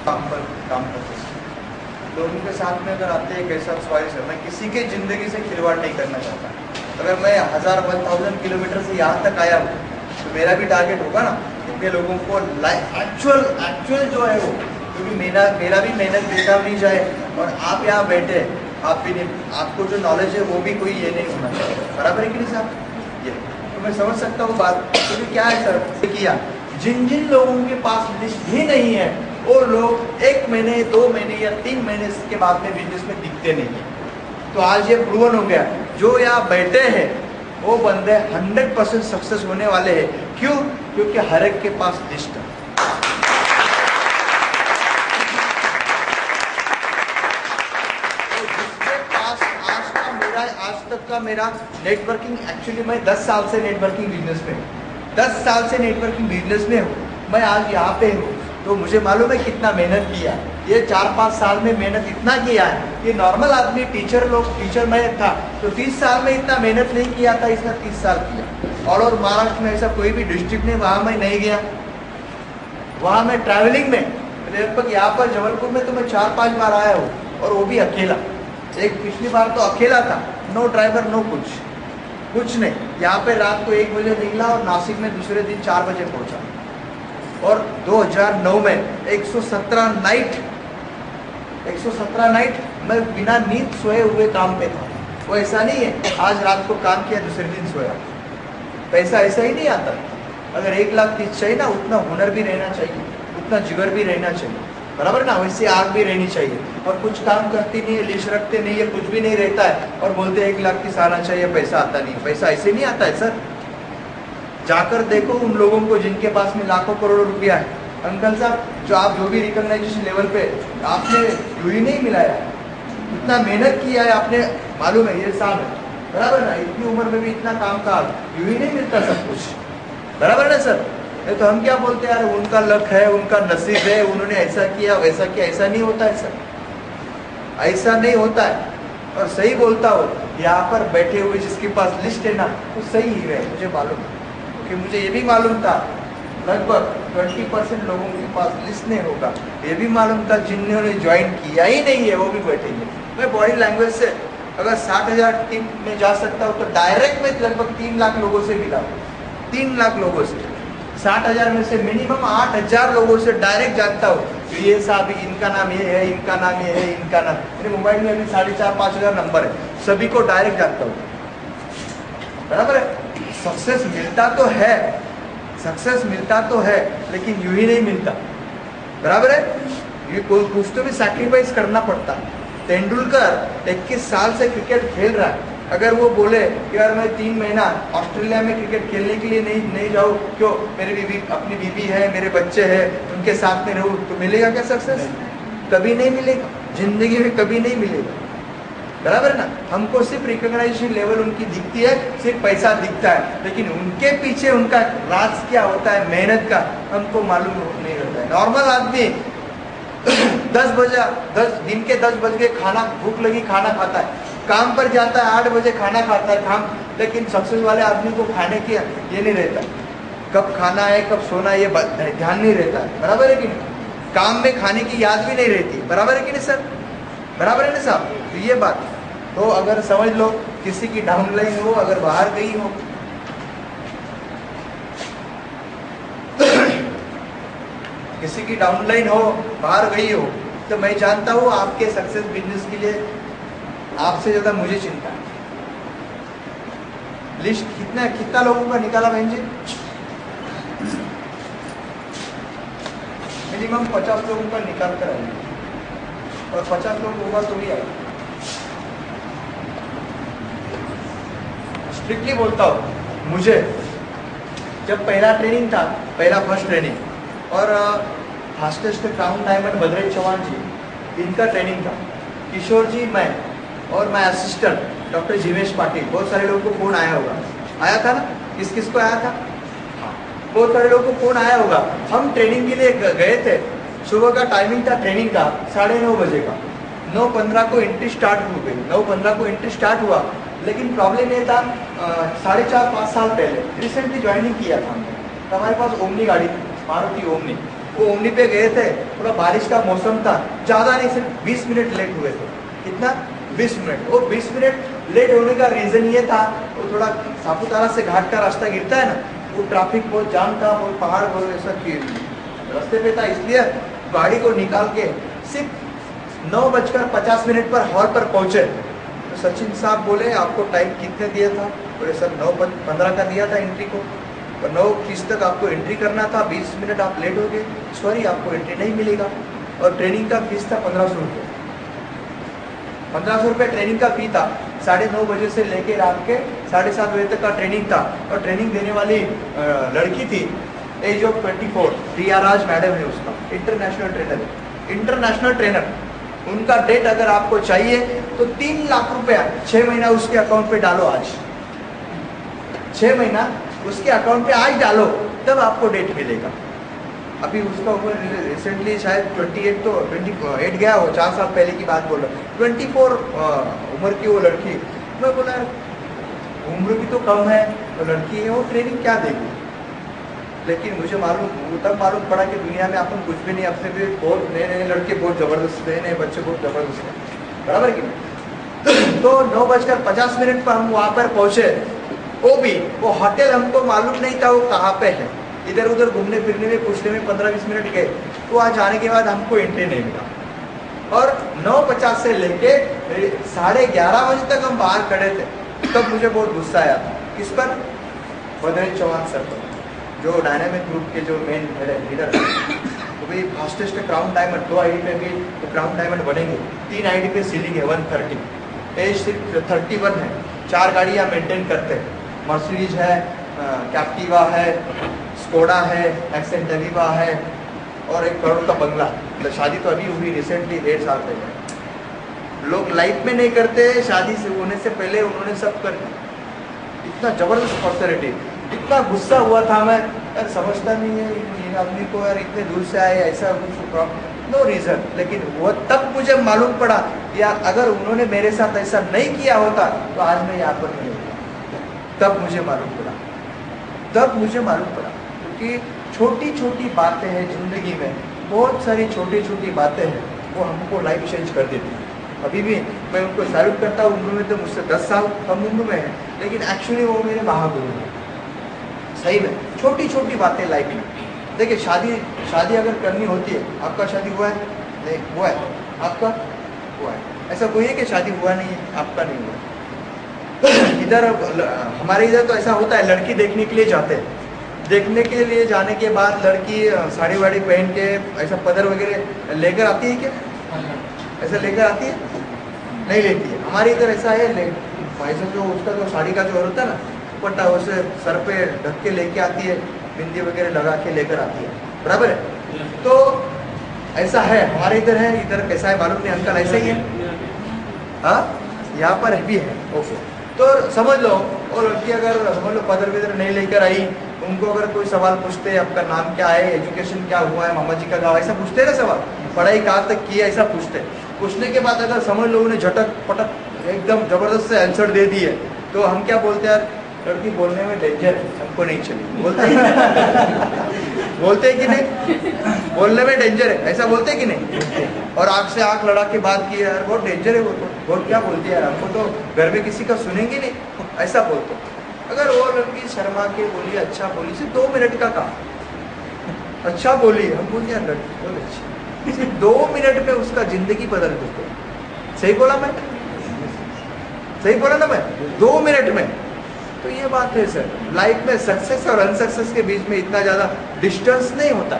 काम पर काम करते हैं, लोगों के साथ में अगर आते हैं कैसा स्वाइस है, मैं किसी के ज़िंदगी से खिलवाड़ नहीं करना चाहता। अगर मैं 1000 किलोमीटर से यहाँ तक आया हूँ तो मेरा भी टारगेट होगा ना, इतने लोगों को एक्चुअल जो है वो, क्योंकि मेरा भी मेहनत बेटा नहीं जाए और आप यहाँ बैठे आप भी नहीं, आपको जो नॉलेज है वो भी कोई ये नहीं होना चाहिए, बराबर है कि नहीं साहब? ये तो मैं समझ सकता हूँ बात, क्योंकि क्या है सर किया, जिन लोगों के पास लिस्ट ही नहीं है वो लोग 1 महीने 2 महीने या 3 महीने के बाद में बिजनेस में दिखते नहीं है। तो आज ये प्रूवन हो गया, जो यहाँ बैठे हैं वो बंदे 100% सक्सेस होने वाले हैं। क्यों? क्योंकि हर एक के पास लिस्ट है। तो जिसके पास आज तक का मेरा नेटवर्किंग, एक्चुअली मैं 10 साल से नेटवर्किंग बिजनेस में हूँ, 10 साल से नेटवर्किंग बिजनेस में हूँ, मैं आज यहाँ पे हूँ, तो मुझे मालूम है कितना मेहनत किया है। ये 4-5 साल में मेहनत इतना किया है कि नॉर्मल आदमी टीचर मैं था तो 30 साल में इतना मेहनत नहीं किया था, इसने 30 साल किया। और महाराष्ट्र में ऐसा कोई भी डिस्ट्रिक्ट नहीं वहाँ मैं नहीं गया, वहाँ मैं ट्रैवलिंग में लगभग यहाँ पर जबलपुर में तो मैं 4-5 बार आया हूँ, और वो भी अकेला। एक पिछली बार तो अकेला था, नो ड्राइवर नो कुछ नहीं। यहाँ पे रात को 1 बजे निकला और नासिक में दूसरे दिन 4 बजे पहुँचा। और 2009 में 117 नाइट मैं बिना नींद सोए हुए काम पे था। वो ऐसा नहीं है आज रात को काम किया दूसरे दिन सोया, पैसा ऐसा ही नहीं आता। अगर 1,30,000 चाहिए ना, उतना हुनर भी रहना चाहिए, उतना जिगर भी रहना चाहिए, बराबर ना? वैसे आग भी रहनी चाहिए। और कुछ काम करती नहीं है, लिस्ट रखते नहीं है, कुछ भी नहीं रहता है और बोलते 1,30,000 आना चाहिए, पैसा आता नहीं। पैसा ऐसे नहीं आता है सर। जाकर देखो उन लोगों को जिनके पास में लाखों करोड़ों रुपया है। अंकल साहब, जो आप जो भी रिकॉग्नाइजेशन लेवल पे आपने यूं ही नहीं मिलाया, इतना मेहनत किया है आपने, मालूम है ये साहब है, बराबर ना? इतनी उम्र में भी इतना काम का यूं ही नहीं मिलता सब कुछ, बराबर ना सर? तो हम क्या बोलते हैं, यार उनका लक है, उनका नसीब है, उन्होंने ऐसा किया वैसा किया। ऐसा नहीं होता है सर, ऐसा नहीं होता है। और सही बोलता हो, यहाँ पर बैठे हुए जिसके पास लिस्ट है ना, तो सही ही है, मुझे मालूम है। कि मुझे ये भी मालूम था लगभग 20% लोगों के पास लिस्ट नहीं होगा, ये भी मालूम था जिन्होंने ज्वाइन किया ही नहीं है वो भी बैठेंगे। मैं बॉडी लैंग्वेज से अगर 60,000 टीम में जा सकता हूँ तो डायरेक्ट में लगभग 3 लाख लोगों से मिला, 3 लाख लोगों से। 60,000 में से मिनिमम 8,000 लोगों से डायरेक्ट जानता हूँ तो ये साहब इनका नाम ये है, इनका नाम ये है, इनका नाम। मेरे मोबाइल में अभी 4,500-5 हज़ार नंबर है, सभी को डायरेक्ट जानता हूँ, बराबर है? सक्सेस मिलता तो है, सक्सेस मिलता तो है, लेकिन यूं ही नहीं मिलता, बराबर है? ये कुछ तो भी सैक्रिफाइस करना पड़ता। तेंदुलकर 21 साल से क्रिकेट खेल रहा है, अगर वो बोले कि यार मैं 3 महीना ऑस्ट्रेलिया में क्रिकेट खेलने के लिए नहीं जाऊँ, क्यों? मेरी बीवी, अपनी बीवी है, मेरे बच्चे हैं, उनके साथ में रहूँ, तो मिलेगा क्या सक्सेस? कभी नहीं मिलेगा, जिंदगी में कभी नहीं मिलेगा, बराबर ना? हमको सिर्फ रिकॉग्नाइजेशन लेवल उनकी दिखती है, सिर्फ पैसा दिखता है, लेकिन उनके पीछे उनका राज क्या होता है, मेहनत का, हमको मालूम नहीं रहता है। नॉर्मल आदमी 10 के 10 बजे खाना, भूख लगी खाना खाता है, काम पर जाता है 8 बजे खाना खाता है काम, लेकिन सक्सेस वाले आदमी को खाने की ये नहीं रहता, कब खाना है कब सोना है ये ध्यान नहीं रहता है, बराबर है कि नहीं? काम में खाने की याद भी नहीं रहती, बराबर है कि नहीं सर? बराबर है ना साहब? तो ये बात, तो अगर समझ लो किसी की डाउनलाइन हो, अगर बाहर गई हो किसी की डाउनलाइन हो, बाहर गई हो, तो मैं जानता हूँ आपके सक्सेस बिजनेस के लिए आपसे ज़्यादा मुझे चिंता है। लिस्ट कितना लोगों का निकाला बहन जी? मिनिमम 50 लोगों का निकाल कर आएंगे, और 50 लोग होगा तो भी आएगा। स्ट्रिक्टली बोलता हूँ, मुझे जब पहला ट्रेनिंग था, फर्स्ट ट्रेनिंग, और fastest crown diamond Bhadresh Chauhan ji, इनका ट्रेनिंग था, किशोर जी, मैं और मैं असिस्टेंट डॉक्टर जीवेश पाटिल, बहुत सारे लोगों को फोन आया होगा, आया था ना? किस को आया था? बहुत सारे लोगों को फोन आया होगा। हम ट्रेनिंग के लिए गए थे, सुबह का टाइमिंग था ट्रेनिंग का 9:30 बजे का, 9:15 को एंट्री स्टार्ट हो गई, 9:15 को एंट्री स्टार्ट हुआ, लेकिन प्रॉब्लम ये था 4.5-5 साल पहले रिसेंटली ज्वाइनिंग किया था हमने, तो हमारे पास ओमनी गाड़ी थी, मारुति ओमनी वो ओमनी पे गए थे, थोड़ा बारिश का मौसम था, ज़्यादा नहीं सिर्फ 20 मिनट लेट हुए थे। कितना? 20 मिनट। वो 20 मिनट लेट होने का रीज़न ये था, वो थोड़ा सापुतारा से घाट का रास्ता गिरता है ना, वो ट्रैफिक बहुत जाम था, बहुत पहाड़ बहुत ऐसा रास्ते पे था, इसलिए गाड़ी को निकाल के सिर्फ 9:50 पर हॉल पर पहुँचे। तो सचिन साहब बोले आपको टाइम कितने दिया था? बोले सर 9:15 का दिया था एंट्री को, और 9:30 तक आपको एंट्री करना था, 20 मिनट आप लेट हो गए, सॉरी आपको एंट्री नहीं मिलेगा। और ट्रेनिंग का फीस था 1500 रुपये। 1500 रुपये ट्रेनिंग का फी था। 9:30 बजे से लेके रात के 7:30 बजे तक का ट्रेनिंग था। और ट्रेनिंग देने वाली लड़की थी age of 24, Riya Raj madam है उसका, इंटरनेशनल ट्रेनर। इंटरनेशनल ट्रेनर, उनका डेट अगर आपको चाहिए तो 3 लाख रुपया 6 महीना उसके अकाउंट पे डालो आज। 6 महीना उसके अकाउंट पे आज डालो, तब आपको डेट मिलेगा। अभी उसका उम्र रिसेंटली शायद 28 गया हो, 4 साल पहले की बात बोल रहा हूँ। 24 उम्र की वो लड़की। मैं बोला उम्र भी तो कम है, तो लड़की है, वो ट्रेनिंग क्या देगी? लेकिन मुझे तब मालूम पड़ा कि दुनिया में अपन कुछ भी नहीं, अपने भी बहुत नए लड़के बहुत ज़बरदस्त है, नए बच्चे बहुत ज़बरदस्त है, बराबर कि नहीं? तो 9:50 पर हम वहाँ पर पहुँचे। वो होटल हमको मालूम नहीं था वो कहाँ पे है। इधर उधर घूमने फिरने में पूछने में 15-20 मिनट गए, तो वहाँ जाने के बाद हमको एंट्री नहीं मिला। और 9:50 से लेके 11:30 बजे तक हम बाहर खड़े थे। तब मुझे बहुत गुस्सा आया था। किस पर? बद्रेश चौहान सर पर, जो डायनामिक ग्रुप के जो मेन लीडर है। तो भाई फास्टेस्ट क्राउन डायमंड 2 आईडी पे भी तो क्राउन डायमंड बनेंगे, 3 आईडी पे सीलिंग है 130, एज सिर्फ 31 है। 4 गाड़ियाँ मेंटेन करते हैं, मर्सिडीज है, कैप्टिवा है, स्कोडा है, एक्सेंट अवीवा है, और 1 करोड़ का बंगला। मतलब शादी तो अभी हुई रिसेंटली 1.5 साल पहले। लोग लाइफ में नहीं करते, शादी से होने से पहले उन्होंने सब कर दिया। इतना ज़बरदस्त पर्सनैलिटी, इतना गुस्सा हुआ था मैं, यार समझता नहीं है इन आदमी को, यार इतने दूर से आए, ऐसा कुछ नो रीज़न। लेकिन वो तब मुझे मालूम पड़ा यार अगर उन्होंने मेरे साथ ऐसा नहीं किया होता तो आज मैं यहाँ पर नहीं होता। तब मुझे मालूम पड़ा क्योंकि छोटी छोटी बातें हैं ज़िंदगी में, बहुत सारी छोटी छोटी बातें हैं, वो हमको लाइफ चेंज कर देती है। अभी भी मैं उनको सैल्यूट करता हूँ। उम्र में तो मुझसे 10 साल कम उम्र में है, लेकिन एक्चुअली वो मेरे महागुरु हैं। सही में छोटी छोटी बातें लाइफ में। देखिए शादी अगर करनी होती है, आपका शादी हुआ है? नहीं हुआ है। आपका हुआ है? ऐसा कोई है कि शादी हुआ नहीं है, आपका नहीं हुआ। इधर हमारे इधर तो ऐसा होता है, लड़की देखने के लिए जाते हैं, देखने के लिए जाने के बाद लड़की साड़ी वाड़ी पहन के ऐसा पदर वगैरह लेकर आती है क्या? ऐसा लेकर आती है? नहीं लेती है। हमारे इधर ऐसा है, ऐसा जो उसका जो साड़ी का जो होता है ना दुपट्टा, उसे सर पे ढक के लेके आती है, बिंदी वगैरह लगा के लेकर आती है, बराबर है? तो ऐसा है हमारे इधर है। इधर कैसा है मालूम नहीं, अंकल ऐसा ही है? हाँ, यहाँ पर भी है। ओके, तो समझ लो वो लड़की अगर समझ लो पदर विदर नहीं लेकर आई, उनको अगर कोई सवाल पूछते आपका नाम क्या है, एजुकेशन क्या हुआ है, मामा जी का गाँव, ऐसा पूछते ना सवाल, पढ़ाई कहाँ तक की है, ऐसा पूछने के बाद अगर समझ लो उन्हें झटक पटक एकदम ज़बरदस्त से आंसर दे दिए, तो हम क्या बोलते हैं? यार लड़की बोलने में डेंजर है, हमको नहीं चलेगी। बोलते हैं कि नहीं? बोलने में डेंजर है, ऐसा बोलते हैं कि नहीं? और आँख से आँख लड़ा के बात की, यार बहुत डेंजर है वो तो, बहुत क्या बोलती है यार, हमको तो घर में किसी का सुनेंगे नहीं, ऐसा बोलते। अगर वो लड़की शर्मा के बोली, अच्छा बोली, सिर्फ 2 मिनट का काम, अच्छा बोली, हम बोलिए यार लड़की बहुत अच्छी, सिर्फ 2 मिनट में उसका जिंदगी बदल देते। सही बोला मैं? सही बोला ना मैं? 2 मिनट में। तो ये बात है सर, लाइफ में सक्सेस और अनसक्सेस के बीच में इतना ज़्यादा डिस्टेंस नहीं होता।